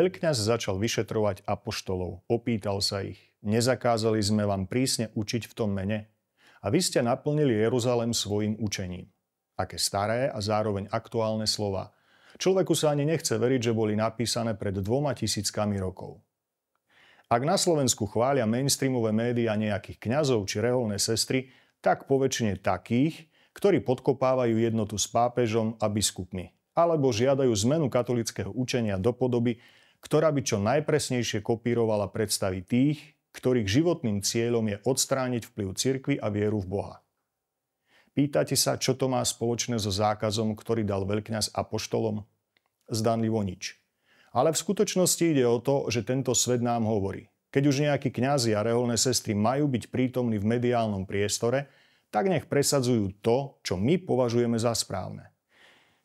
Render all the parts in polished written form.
Veľkňaz začal vyšetrovať apoštolov. Opýtal sa ich: Nezakázali sme vám prísne učiť v tom mene? A vy ste naplnili Jeruzalém svojim učením. Aké staré a zároveň aktuálne slova. Človeku sa ani nechce veriť, že boli napísané pred 2000 rokov. Ak na Slovensku chvália mainstreamové médiá nejakých kňazov či reholné sestry, tak poväčšine takých, ktorí podkopávajú jednotu s pápežom a biskupmi, alebo žiadajú zmenu katolického učenia do podoby, ktorá by čo najpresnejšie kopírovala predstavy tých, ktorých životným cieľom je odstrániť vplyv cirkvi a vieru v Boha. Pýtate sa, čo to má spoločné so zákazom, ktorý dal veľkňaz apoštolom? Zdanlivo nič. Ale v skutočnosti ide o to, že tento svet nám hovorí. Keď už nejakí kňazi a reholné sestry majú byť prítomní v mediálnom priestore, tak nech presadzujú to, čo my považujeme za správne.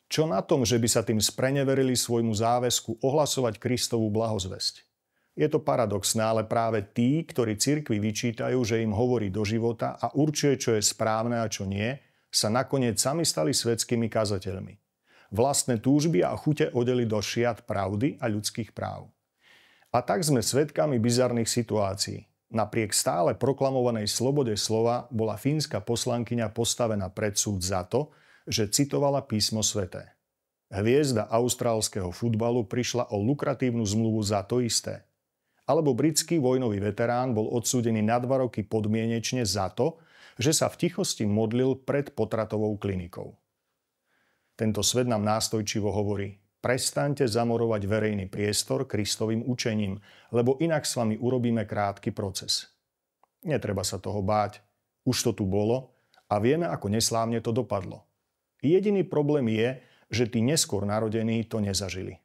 Čo na tom, že by sa tým spreneverili svojmu záväzku ohlasovať Kristovu blahozvesť? Je to paradoxné, ale práve tí, ktorí cirkvi vyčítajú, že im hovorí do života a určuje, čo je správne a čo nie, sa nakoniec sami stali svetskými kazateľmi. Vlastné túžby a chute odeli do šiat pravdy a ľudských práv. A tak sme svedkami bizarných situácií. Napriek stále proklamovanej slobode slova bola fínska poslankyňa postavená pred súd za to, že citovala písmo sväté. Hviezda austrálskeho futbalu prišla o lukratívnu zmluvu za to isté. Alebo britský vojnový veterán bol odsúdený na 2 roky podmienečne za to, že sa v tichosti modlil pred potratovou klinikou. Tento svet nám nástojčivo hovorí: prestaňte zamorovať verejný priestor Kristovým učením, lebo inak s vami urobíme krátky proces. Netreba sa toho báť. Už to tu bolo a vieme, ako neslávne to dopadlo. Jediný problém je, že tí neskôr narodení to nezažili.